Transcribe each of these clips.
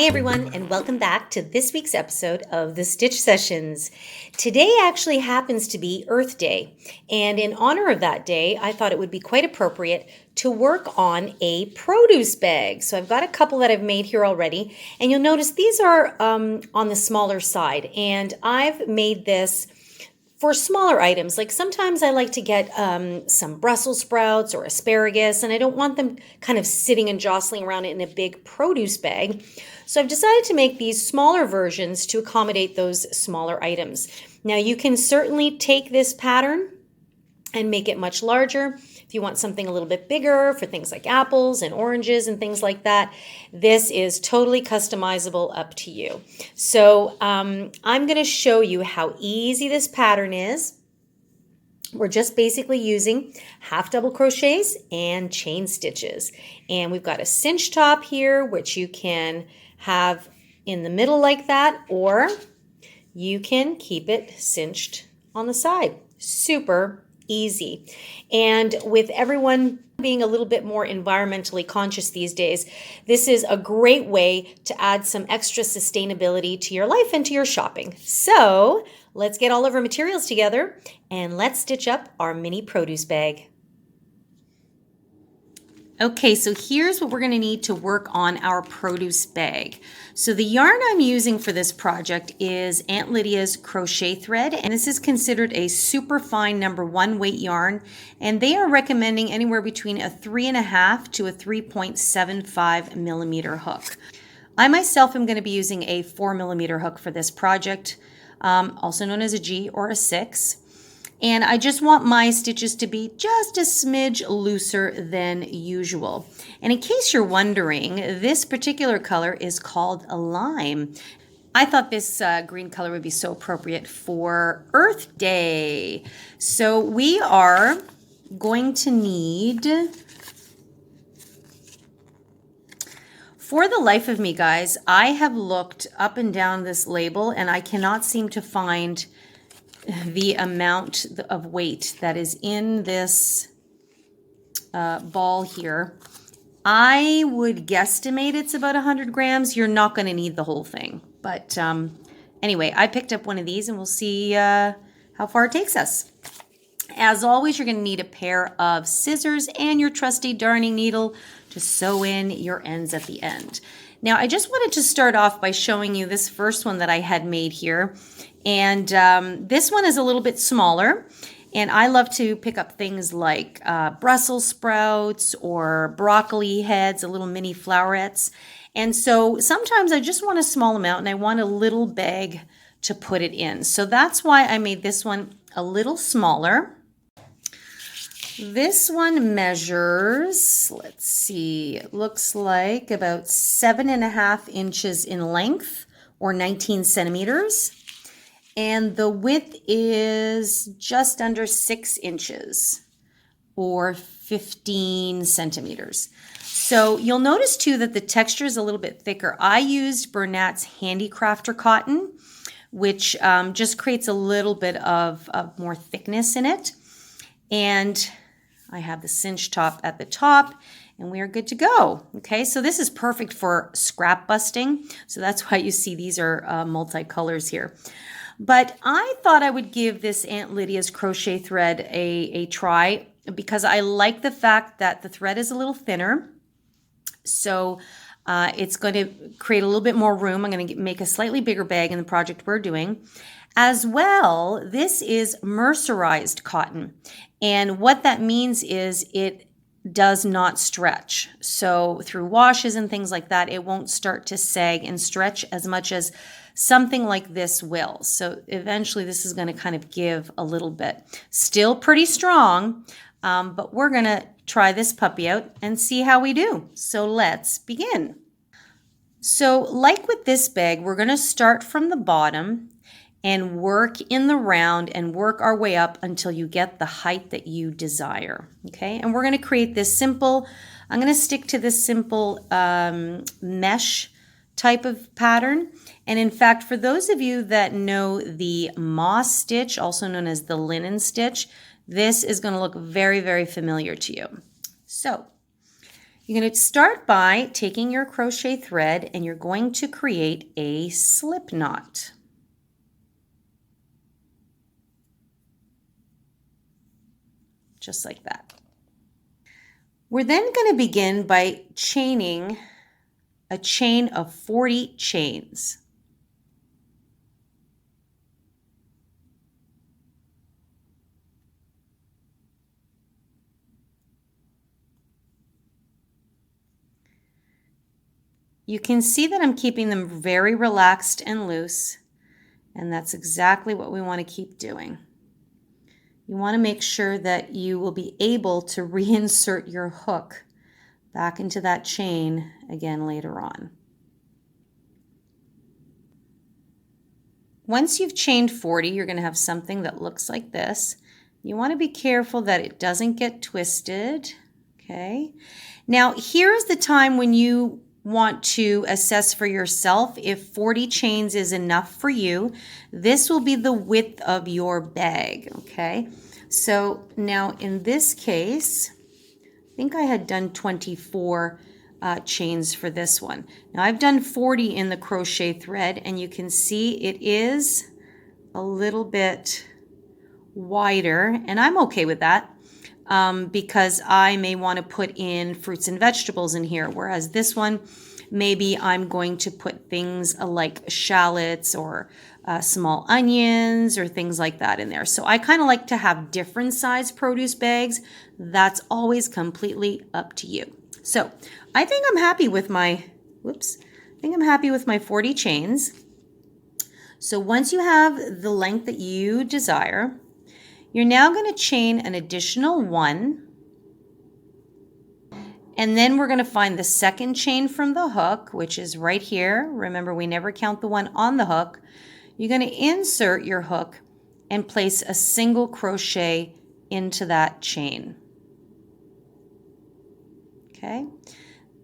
everyone, and welcome back to this week's episode of the Stitch Sessions. Today actually happens to be Earth Day, and in honor of that day, I thought it would be quite appropriate to work on a produce bag. So I've got a couple that I've made here already, and you'll notice these are on the smaller side, and I've made this for smaller items. Like sometimes I like to get some Brussels sprouts or asparagus, and I don't want them kind of sitting and jostling around in a big produce bag. So I've decided to make these smaller versions to accommodate those smaller items. Now you can certainly take this pattern and make it much larger. If you want something a little bit bigger for things like apples and oranges and things like that, this is totally customizable up to you. So I'm going to show you how easy this pattern is. We're just basically using half double crochets and chain stitches. And we've got a cinch top here, which you can have in the middle like that, or you can keep it cinched on the side. Super easy. And with everyone being a little bit more environmentally conscious these days, this is a great way to add some extra sustainability to your life and to your shopping. So let's get all of our materials together and let's stitch up our mini produce bag. Okay, so here's what we're going to need to work on our produce bag. So the yarn I'm using for this project is Aunt Lydia's crochet thread, and this is considered a super fine #1 weight yarn, and they are recommending anywhere between a 3.5 to a 3.75 millimeter hook. I myself am going to be using a 4 millimeter hook for this project, also known as a G or a 6. And I just want my stitches to be just a smidge looser than usual. And in case you're wondering, this particular color is called a lime. I thought this green color would be so appropriate for Earth Day. So we are going to need, for the life of me guys, I have looked up and down this label and I cannot seem to find the amount of weight that is in this ball here. I would guesstimate it's about 100 grams. You're not going to need the whole thing. But anyway, I picked up one of these and we'll see how far it takes us. As always, you're going to need a pair of scissors and your trusty darning needle to sew in your ends at the end. Now, I just wanted to start off by showing you this first one that I had made here. And this one is a little bit smaller, and I love to pick up things like Brussels sprouts or broccoli heads, a little mini flowerets. And so sometimes I just want a small amount and I want a little bag to put it in. So that's why I made this one a little smaller. This one measures, let's see, it looks like about 7.5 inches in length or 19 centimeters. And the width is just under 6 inches or 15 centimeters. So you'll notice too that the texture is a little bit thicker. I used Bernat's Handicrafter cotton, which just creates a little bit of more thickness in it. And I have the cinch top at the top and we are good to go. Okay, so this is perfect for scrap busting. So that's why you see these are multicolors here. But I thought I would give this Aunt Lydia's crochet thread a try because I like the fact that the thread is a little thinner. So it's going to create a little bit more room. I'm going to make a slightly bigger bag in the project we're doing. As well, this is mercerized cotton. And what that means is it does not stretch. So through washes and things like that, it won't start to sag and stretch as much as something like this will. So eventually this is going to kind of give a little bit. Still pretty strong, but we're going to try this puppy out and see how we do. So let's begin. So like with this bag, we're going to start from the bottom and work in the round and work our way up until you get the height that you desire. Okay, and we're going to create this simple, I'm going to stick to this simple mesh type of pattern. And in fact, for those of you that know the moss stitch, also known as the linen stitch, this is going to look very, very familiar to you. So You're going to start by taking your crochet thread and you're going to create a slip knot. Just like that. We're then going to begin by chaining a chain of 40 chains. You can see that I'm keeping them very relaxed and loose, and that's exactly what we want to keep doing. You want to make sure that you will be able to reinsert your hook back into that chain again later on. Once you've chained 40, you're going to have something that looks like this. You want to be careful that it doesn't get twisted. Okay. Now, here's the time when you want to assess for yourself if 40 chains is enough for you. This will be the width of your bag. Okay. So now in this case, I think I had done 24 chains for this one. Now I've done 40 in the crochet thread, and you can see it is a little bit wider, and I'm okay with that because I may want to put in fruits and vegetables in here, whereas this one, maybe I'm going to put things like shallots or small onions or things like that in there. So I kind of like to have different size produce bags. That's always completely up to you. So I think I'm happy with my, I think I'm happy with my 40 chains. So once you have the length that you desire, you're now going to chain an additional 1. And then we're going to find the second chain from the hook, which is right here. Remember, we never count the one on the hook. You're going to insert your hook and place a single crochet into that chain. Okay.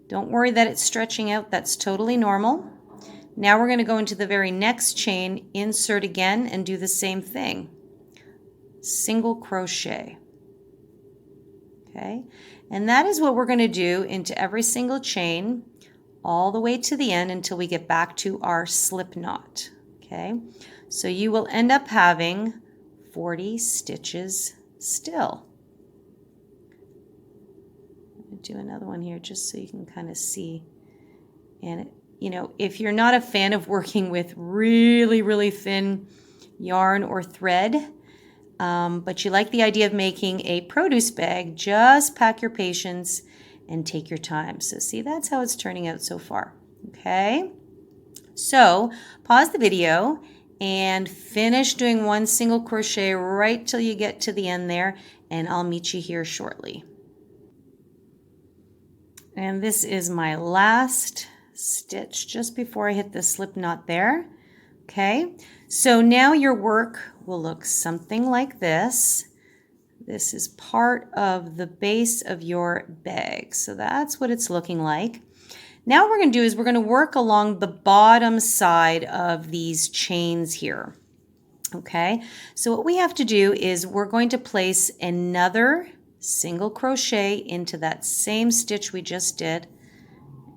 Don't worry that it's stretching out. That's totally normal. Now we're going to go into the very next chain, insert again, and do the same thing. Single crochet. Okay. And that is what we're going to do into every single chain all the way to the end until we get back to our slip knot. Okay. So you will end up having 40 stitches still. Do another one here just so you can kind of see. And you know, if you're not a fan of working with really thin yarn or thread, but you like the idea of making a produce bag, just pack your patience and take your time. So see, that's how it's turning out so far. Okay, so pause the video and finish doing one single crochet right till you get to the end there, and I'll meet you here shortly. And this is my last stitch just before I hit the slip knot there. Okay, so now your work will look something like this. This is part of the base of your bag. So that's what it's looking like. Now what we're going to do is we're going to work along the bottom side of these chains here. Okay, so what we have to do is we're going to place another single crochet into that same stitch we just did,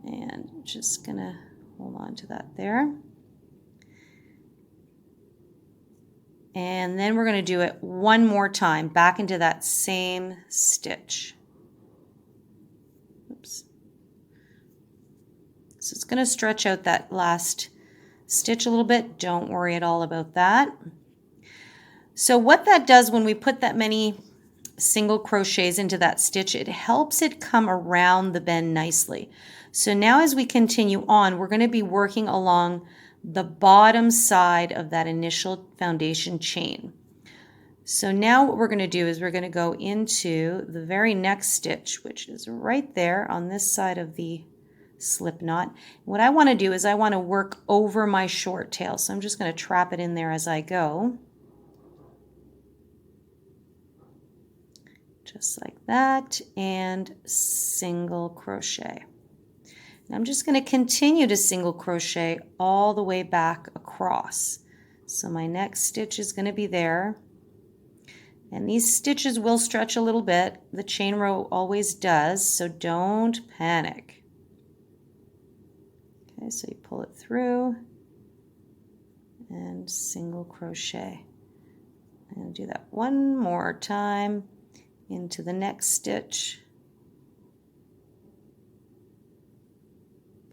and I'm just gonna hold on to that there, and then we're going to do it one more time back into that same stitch. Oops. So it's going to stretch out that last stitch a little bit. Don't worry at all about that. So what that does when we put that many single crochets into that stitch, it helps it come around the bend nicely. So now as we continue on, we're going to be working along the bottom side of that initial foundation chain. So now what we're going to do is we're going to go into the very next stitch, which is right there on this side of the slip knot. What I want to do is I want to work over my short tail. So I'm just going to trap it in there as I go. Just like that, and single crochet. And I'm just going to continue to single crochet all the way back across. So my next stitch is going to be there, And these stitches will stretch a little bit. The chain row always does, so don't panic. Okay, so you pull it through and single crochet. I'm going to do that one more time into the next stitch.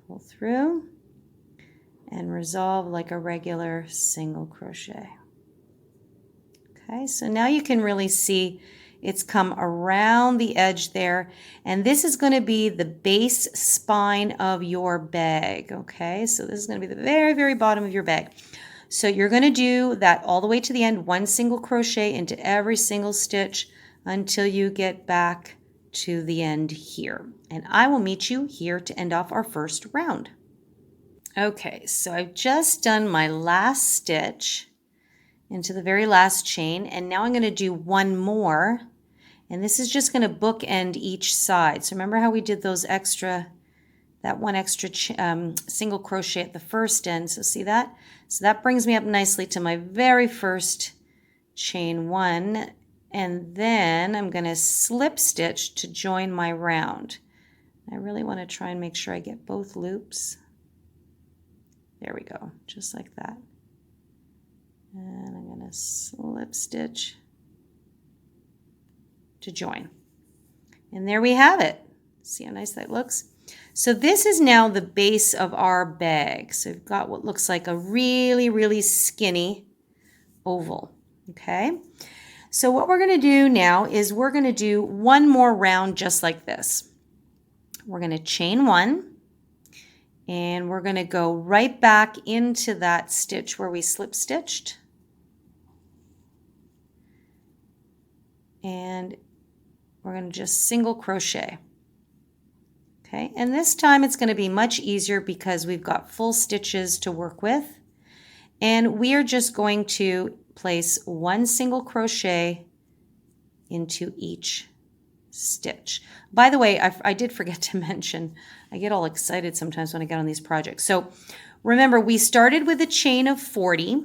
Pull through and resolve like a regular single crochet. Okay, so now you can really see it's come around the edge there, and this is going to be the base spine of your bag. Okay, so this is going to be the very, very bottom of your bag. So you're going to do that all the way to the end, one single crochet into every single stitch until you get back to the end here. And I will meet you here to end off our first round. Okay, so I've just done my last stitch into the very last chain, and now I'm going to do one more, and this is just going to bookend each side. So remember how we did those that one extra single crochet at the first end? So see that? So that brings me up nicely to my very first chain one, and then I'm going to slip stitch to join my round. I really want to try and make sure I get both loops. There we go, just like that. And I'm going to slip stitch to join. And there we have it. See how nice that looks? So this is now the base of our bag. So we've got what looks like a really, really skinny oval. Okay. So what we're going to do now is we're going to do one more round just like this. We're going to chain one. And we're going to go right back into that stitch where we slip stitched. And we're going to just single crochet. Okay, and this time it's going to be much easier because we've got full stitches to work with. And we are just going to place one single crochet into each stitch. By the way, I did forget to mention, I get all excited sometimes when I get on these projects. So remember, we started with a chain of 40.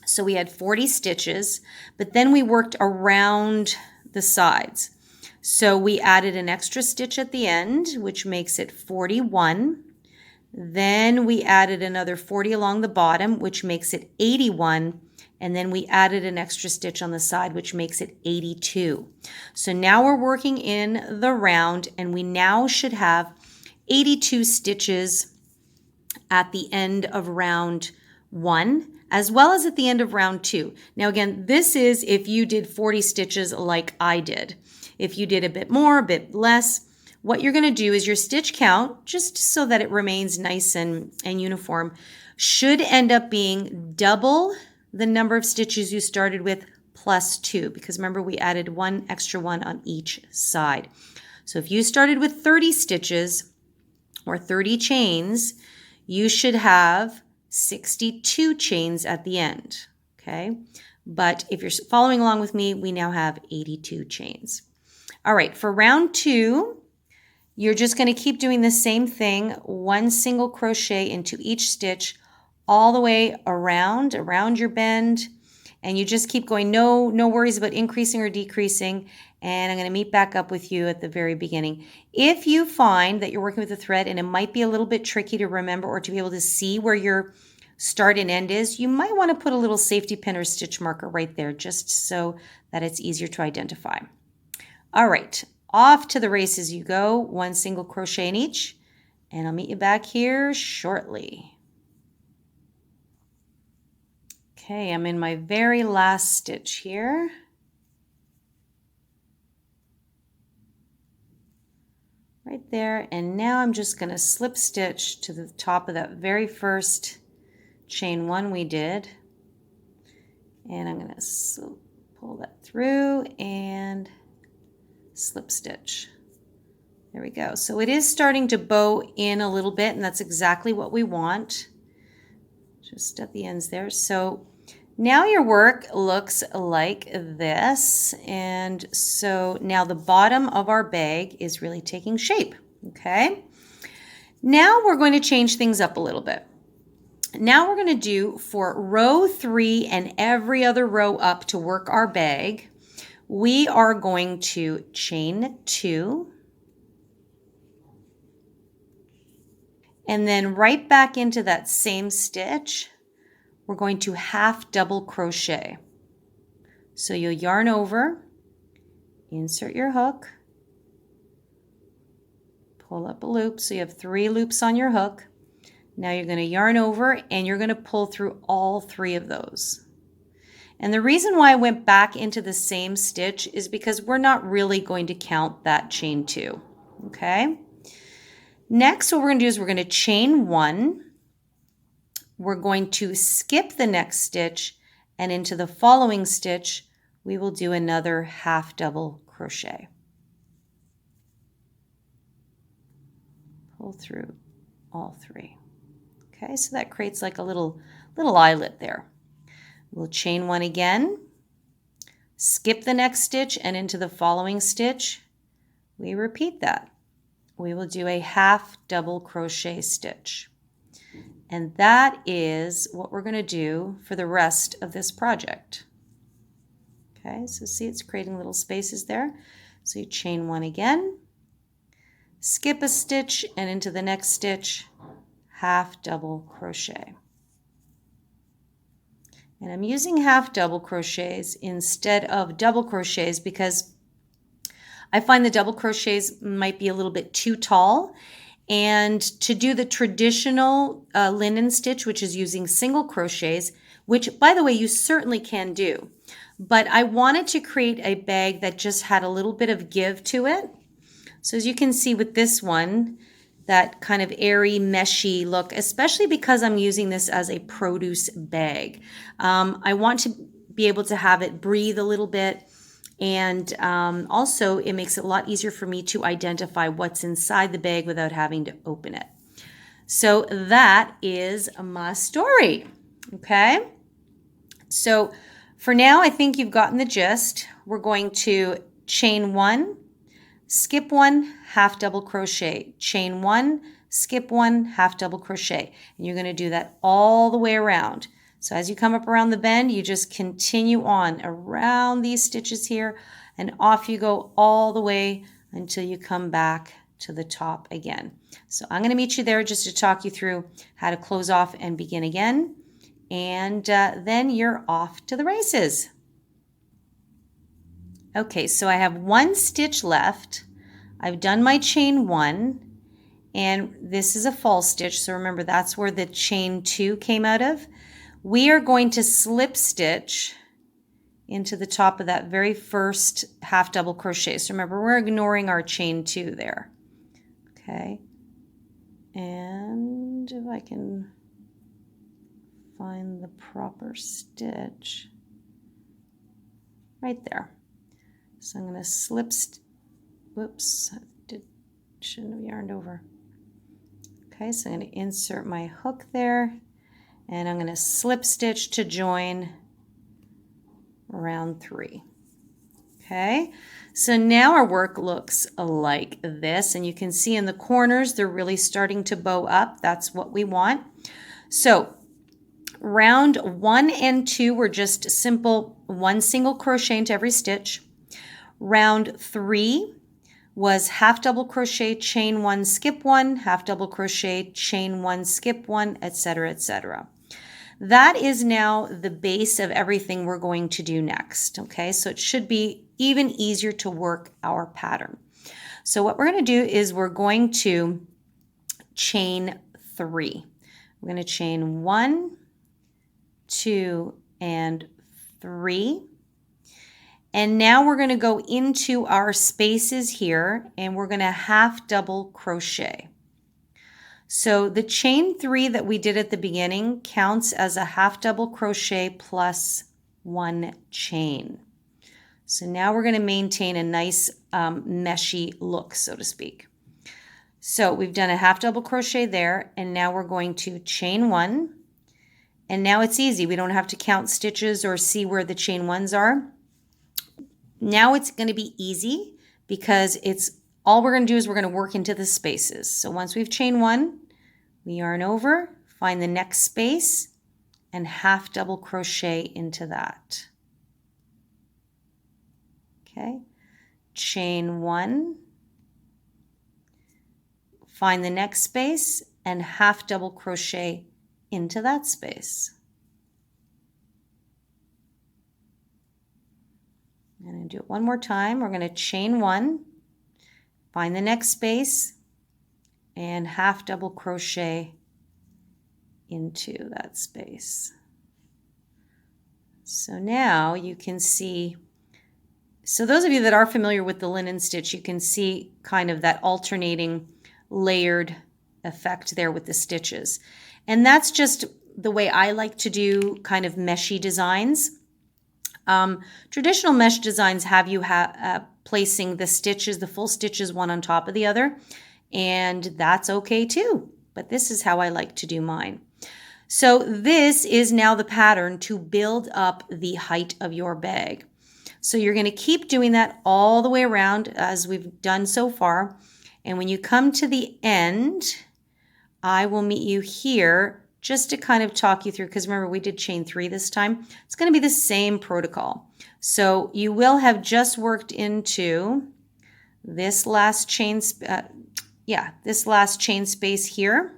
So we had 40 stitches, but then we worked around the sides. So we added an extra stitch at the end, which makes it 41. Then we added another 40 along the bottom, which makes it 81. And then we added an extra stitch on the side, which makes it 82. So now we're working in the round, and we now should have 82 stitches at the end of round 1, as well as at the end of round 2. Now again, this is if you did 40 stitches like I did. If you did a bit more, a bit less, what you're going to do is your stitch count, just so that it remains nice and uniform, should end up being double the number of stitches you started with plus 2, because remember we added one extra one on each side. So if you started with 30 stitches or 30 chains, you should have 62 chains at the end, okay? But if you're following along with me, we now have 82 chains. All right, for round 2, you're just going to keep doing the same thing, one single crochet into each stitch all the way around your bend, and you just keep going. No worries about increasing or decreasing, and I'm going to meet back up with you at the very beginning. If you find that you're working with a thread and it might be a little bit tricky to remember or to be able to see where your start and end is, you might want to put a little safety pin or stitch marker right there just so that it's easier to identify. All right, off to the races you go, one single crochet in each, and I'll meet you back here shortly. Okay, I'm in my very last stitch here. Right there, and now I'm just going to slip stitch to the top of that very first chain one we did. And I'm going to pull that through and slip stitch. There we go. So it is starting to bow in a little bit, and that's exactly what we want. Just at the ends there. So now your work looks like this, and so now the bottom of our bag is really taking shape, okay? Now we're going to change things up a little bit. Now we're going to do for row 3 and every other row up to work our bag, we are going to chain 2 and then right back into that same stitch, we're going to half double crochet. So you'll yarn over, insert your hook, pull up a loop so you have 3 loops on your hook. Now you're going to yarn over and you're going to pull through all 3 of those. And the reason why I went back into the same stitch is because we're not really going to count that chain 2. Okay? Next, what we're going to do is we're going to chain 1. We're going to skip the next stitch, and into the following stitch, we will do another half double crochet. Pull through all 3. Okay, so that creates like a little eyelet there. We'll chain 1 again, skip the next stitch, and into the following stitch, we repeat that. We will do a half double crochet stitch. And that is what we're going to do for the rest of this project. Okay, so see it's creating little spaces there. So you chain 1 again, skip a stitch, and into the next stitch, half double crochet. And I'm using half double crochets instead of double crochets because I find the double crochets might be a little bit too tall. And to do the traditional linen stitch, which is using single crochets, which by the way, you certainly can do. But I wanted to create a bag that just had a little bit of give to it. So as you can see with this one, that kind of airy, meshy look, especially because I'm using this as a produce bag. I want to be able to have it breathe a little bit. And also it makes it a lot easier for me to identify what's inside the bag without having to open it. So that is my story. Okay. So for now, I think you've gotten the gist. We're going to chain 1, skip 1, half double crochet, chain 1, skip 1, half double crochet. And you're going to do that all the way around. So as you come up around the bend, you just continue on around these stitches here and off you go all the way until you come back to the top again. So I'm going to meet you there just to talk you through how to close off and begin again. And then you're off to the races. Okay, so I have 1 stitch left. I've done my chain 1 and this is a false stitch. So remember that's where the chain 2 came out of. We are going to slip stitch into the top of that very first half double crochet. So remember, we're ignoring our chain 2 there. Okay. And if I can find the proper stitch right there. So I'm going to slip, whoops, shouldn't have yarned over. Okay, so I'm going to insert my hook there. And I'm going to slip stitch to join round 3. Okay, so now our work looks like this, and you can see in the corners they're really starting to bow up. That's what we want. So round 1 and 2 were just simple 1 single crochet into every stitch. Round 3 was half double crochet, chain 1, skip 1, half double crochet, chain 1, skip 1, etc., etc. That is now the base of everything we're going to do next. Okay, so it should be even easier to work our pattern. So what we're going to do is we're going to chain 3. We're going to chain 1, 2, and 3. And now we're going to go into our spaces here and we're going to half double crochet. So the chain 3 that we did at the beginning counts as a half double crochet plus 1 chain. So now we're going to maintain a nice meshy look, so to speak. So we've done a half double crochet there, and now we're going to chain 1. And now it's easy. We don't have to count stitches or see where the chain 1s are. Now it's going to be easy because all we're going to do is we're going to work into the spaces. So once we've chained 1, we yarn over, find the next space and half double crochet into that. Okay, chain 1, find the next space and half double crochet into that space. I'm going to do it one more time. We're going to chain 1, find the next space and half double crochet into that space. So now you can see, so those of you that are familiar with the linen stitch, you can see kind of that alternating layered effect there with the stitches. And that's just the way I like to do kind of meshy designs. Traditional mesh designs have you placing the stitches, the full stitches, one on top of the other, and that's okay too. But this is how I like to do mine. So this is now the pattern to build up the height of your bag. So you're going to keep doing that all the way around as we've done so far. And when you come to the end, I will meet you here just to kind of talk you through, because remember we did chain 3 this time. It's going to be the same protocol. So you will have just worked into this last chain, this last chain space here.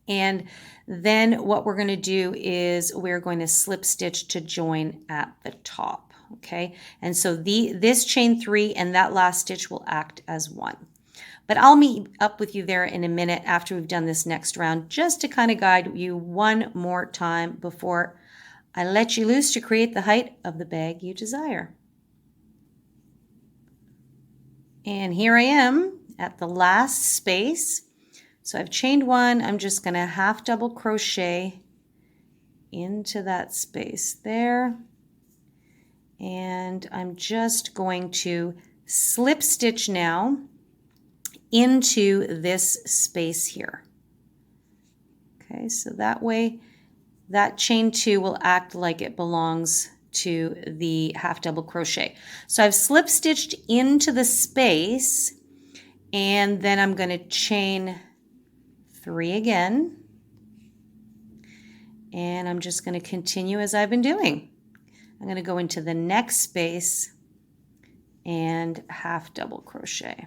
And then what we're going to do is we're going to slip stitch to join at the top. Okay, and so this chain 3 and that last stitch will act as one. But I'll meet up with you there in a minute after we've done this next round, just to kind of guide you one more time before I let you loose to create the height of the bag you desire. And here I am at the last space. So I've chained 1, I'm just going to half double crochet into that space there. And I'm just going to slip stitch now into this space here. Okay, so that way that chain 2 will act like it belongs to the half double crochet. So I've slip stitched into the space, and then I'm going to chain 3 again, and I'm just going to continue as I've been doing. I'm going to go into the next space and half double crochet.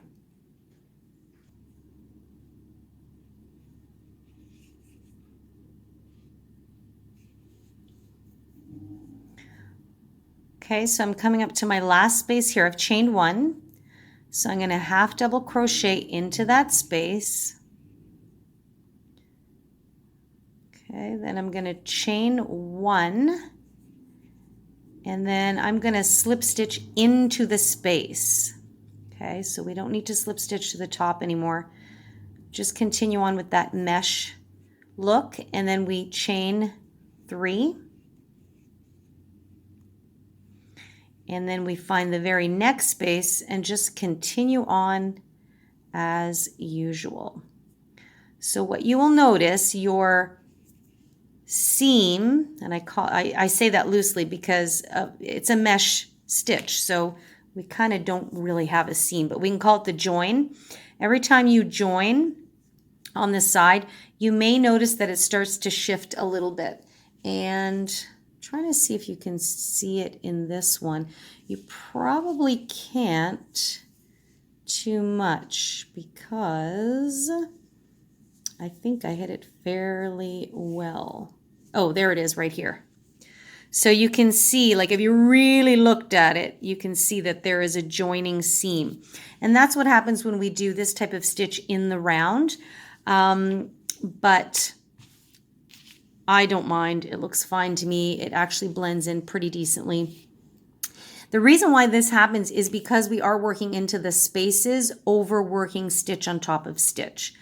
Okay, so I'm coming up to my last space here. I've chained 1, so I'm going to half double crochet into that space. Okay, then I'm going to chain 1, and then I'm going to slip stitch into the space. Okay, so we don't need to slip stitch to the top anymore. Just continue on with that mesh look, and then we chain 3. And then we find the very next space and just continue on as usual. So what you will notice, your seam, and I say that loosely because it's a mesh stitch, so we kind of don't really have a seam, but we can call it the join. Every time you join on the side, you may notice that it starts to shift a little bit. And trying to see if you can see it in this one. You probably can't too much because I think I hit it fairly well. Oh, there it is right here. So you can see, like if you really looked at it, you can see that there is a joining seam. And that's what happens when we do this type of stitch in the round. But I don't mind. It looks fine to me. It actually blends in pretty decently. The reason why this happens is because we are working into the spaces, overworking stitch on top of stitch.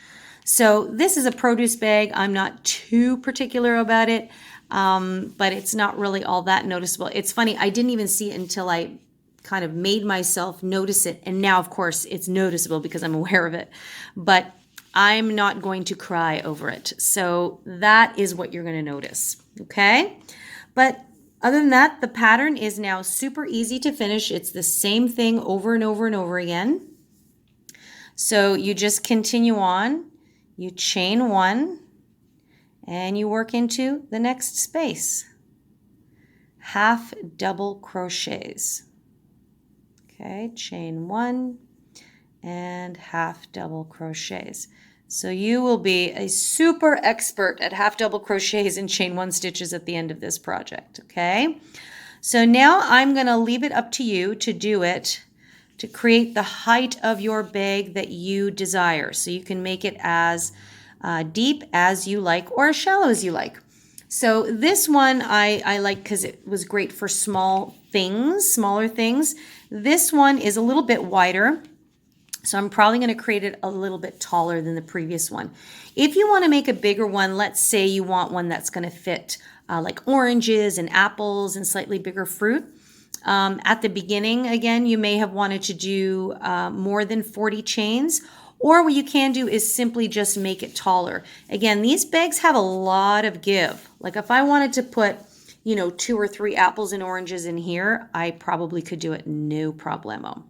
So this is a produce bag. I'm not too particular about it, but it's not really all that noticeable. It's funny, I didn't even see it until I kind of made myself notice it. And now, of course, it's noticeable because I'm aware of it. But I'm not going to cry over it. So that is what you're going to notice, okay? But other than that, the pattern is now super easy to finish. It's the same thing over and over and over again. So you just continue on. You chain 1, and you work into the next space. Half double crochets. Okay, chain 1 and half double crochets. So you will be a super expert at half double crochets and chain 1 stitches at the end of this project, okay? So now I'm going to leave it up to you to do it, to create the height of your bag that you desire. So you can make it as deep as you like or as shallow as you like. So this one I like because it was great for small things, smaller things. This one is a little bit wider. So I'm probably going to create it a little bit taller than the previous one. If you want to make a bigger one, let's say you want one that's going to fit like oranges and apples and slightly bigger fruit. At the beginning, again, you may have wanted to do more than 40 chains, or what you can do is simply just make it taller. Again, these bags have a lot of give. Like if I wanted to put, 2 or 3 apples and oranges in here, I probably could do it no problemo.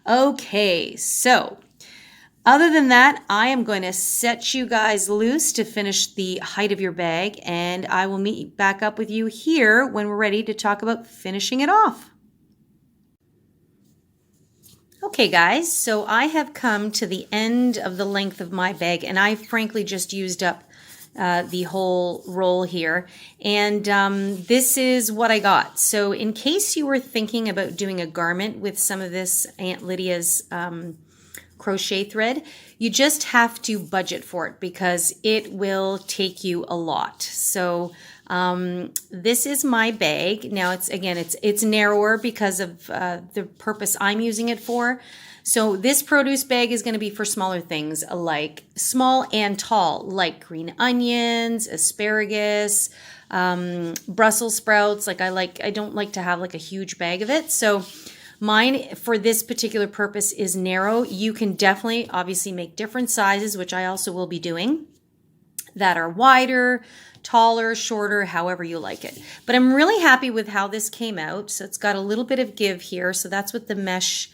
Okay, so other than that, I am going to set you guys loose to finish the height of your bag, and I will meet back up with you here when we're ready to talk about finishing it off. Okay guys, so I have come to the end of the length of my bag, and I frankly just used up the whole roll here, and this is what I got. So in case you were thinking about doing a garment with some of this Aunt Lydia's crochet thread, you just have to budget for it because it will take you a lot. So this is my bag. Now it's narrower because of the purpose I'm using it for. So this produce bag is going to be for smaller things like small and tall, like green onions, asparagus, Brussels sprouts. I don't like to have like a huge bag of it. So mine for this particular purpose is narrow. You can definitely obviously make different sizes, which I also will be doing, that are wider, taller, shorter, however you like it. But I'm really happy with how this came out. So it's got a little bit of give here. So that's what the mesh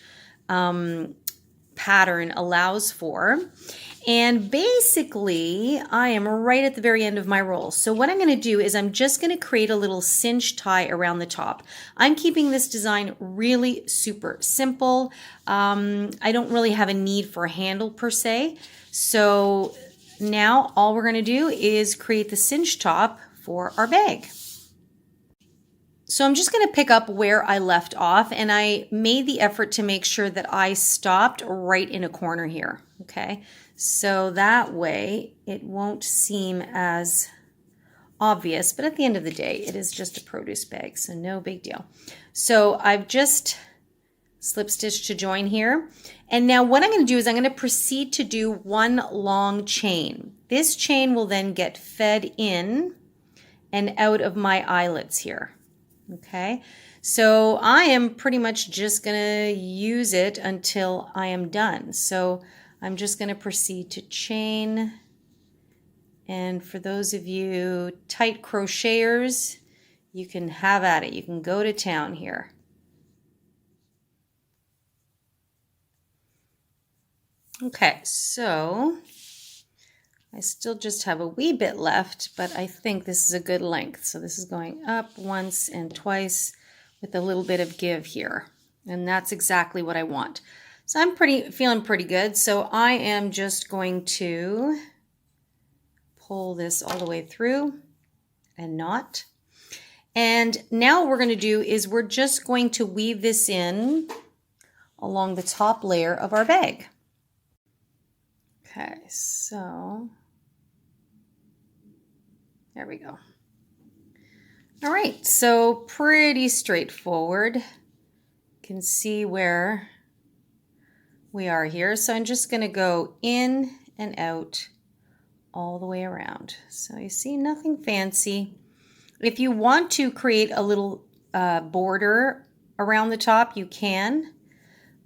pattern allows for. And basically, I am right at the very end of my roll. So what I'm going to do is I'm just going to create a little cinch tie around the top. I'm keeping this design really super simple. I don't really have a need for a handle per se. So now all we're going to do is create the cinch top for our bag. So I'm just going to pick up where I left off, and I made the effort to make sure that I stopped right in a corner here, okay? So that way it won't seem as obvious, but at the end of the day, it is just a produce bag, so no big deal. So I've just slip stitched to join here. And now what I'm going to do is I'm going to proceed to do one long chain. This chain will then get fed in and out of my eyelets here. Okay, so I am pretty much just going to use it until I am done. So I'm just going to proceed to chain. And for those of you tight crocheters, you can have at it. You can go to town here. Okay, so I still just have a wee bit left, but I think this is a good length. So this is going up once and twice with a little bit of give here. And that's exactly what I want. So I'm feeling pretty good. So I am just going to pull this all the way through and knot. And now what we're going to do is we're just going to weave this in along the top layer of our bag. Okay, so there we go. All right, so pretty straightforward. You can see where we are here. So I'm just going to go in and out all the way around. So you see, nothing fancy. If you want to create a little border around the top, you can.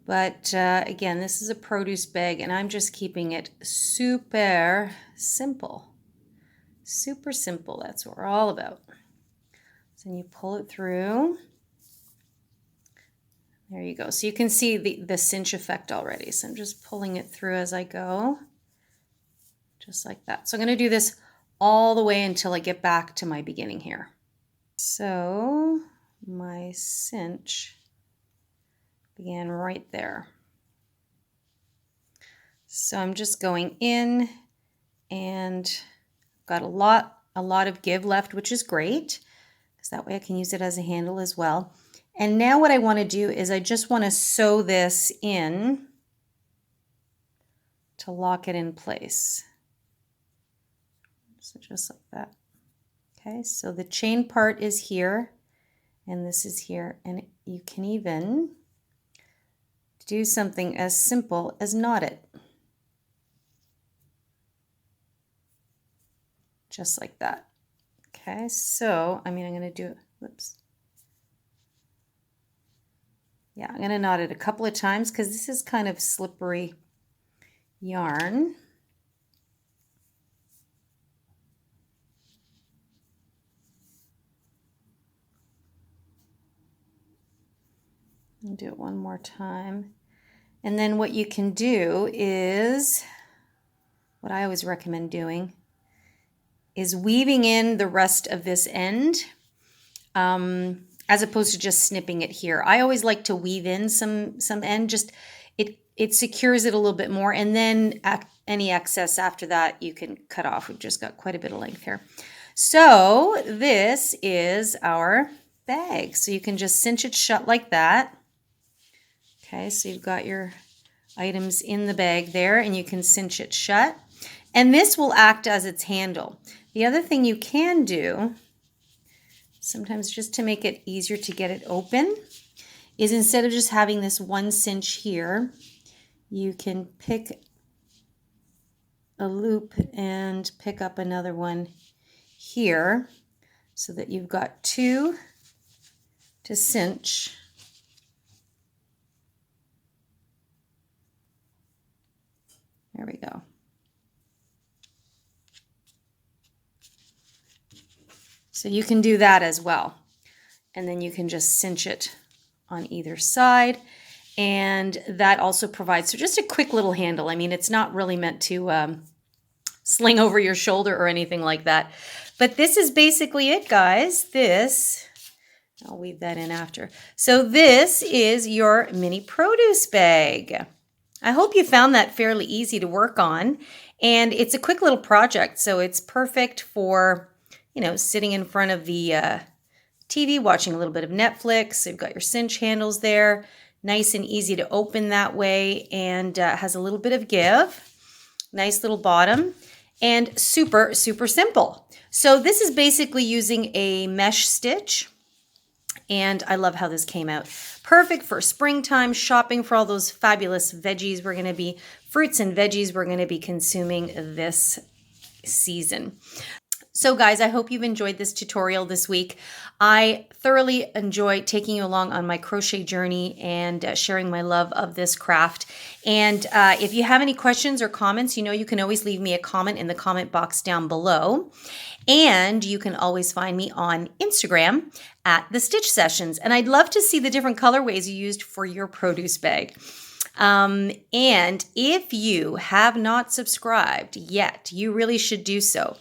But again, this is a produce bag, and I'm just keeping it super simple. Super simple, that's what we're all about. So you pull it through. There you go. So you can see the cinch effect already. So I'm just pulling it through as I go. Just like that. So I'm going to do this all the way until I get back to my beginning here. So my cinch began right there. So I'm just going in and got a lot of give left, which is great because that way I can use it as a handle as well. And now what I want to do is I just want to sew this in to lock it in place. So just like that. Okay, so the chain part is here and this is here, and you can even do something as simple as knot it. Just like that. Okay, so I'm going to do, whoops. Yeah, I'm going to knot it a couple of times because this is kind of slippery yarn. I'll do it one more time. And then what you can do is, what I always recommend doing, is weaving in the rest of this end as opposed to just snipping it here. I always like to weave in some end, just it secures it a little bit more, and then any excess after that you can cut off. We've just got quite a bit of length here. So this is our bag. So you can just cinch it shut like that. Okay, so you've got your items in the bag there and you can cinch it shut. And this will act as its handle. The other thing you can do, sometimes just to make it easier to get it open, is instead of just having this one cinch here, you can pick a loop and pick up another one here so that you've got two to cinch. There we go. So you can do that as well. And then you can just cinch it on either side. And that also provides, so just a quick little handle. I mean, it's not really meant to sling over your shoulder or anything like that. But this is basically it, guys. This, I'll weave that in after. So this is your mini produce bag. I hope you found that fairly easy to work on. And it's a quick little project, so it's perfect for, you know, sitting in front of the TV, watching a little bit of Netflix. You've got your cinch handles there. Nice and easy to open that way, and has a little bit of give. Nice little bottom, and super, super simple. So this is basically using a mesh stitch, and I love how this came out. Perfect for springtime shopping for all those fabulous veggies fruits and veggies we're going to be consuming this season. So guys, I hope you've enjoyed this tutorial this week. I thoroughly enjoy taking you along on my crochet journey and sharing my love of this craft. And if you have any questions or comments, you know you can always leave me a comment in the comment box down below. And you can always find me on Instagram at The Stitch Sessions. And I'd love to see the different colorways you used for your produce bag. And if you have not subscribed yet, you really should do so.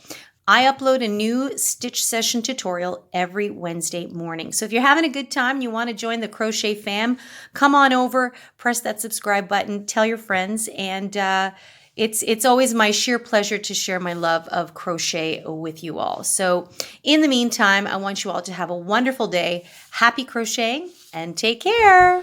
I upload a new stitch session tutorial every Wednesday morning. So if you're having a good time and you want to join the Crochet fam, come on over, press that subscribe button, tell your friends, and it's always my sheer pleasure to share my love of crochet with you all. So in the meantime, I want you all to have a wonderful day. Happy crocheting and take care.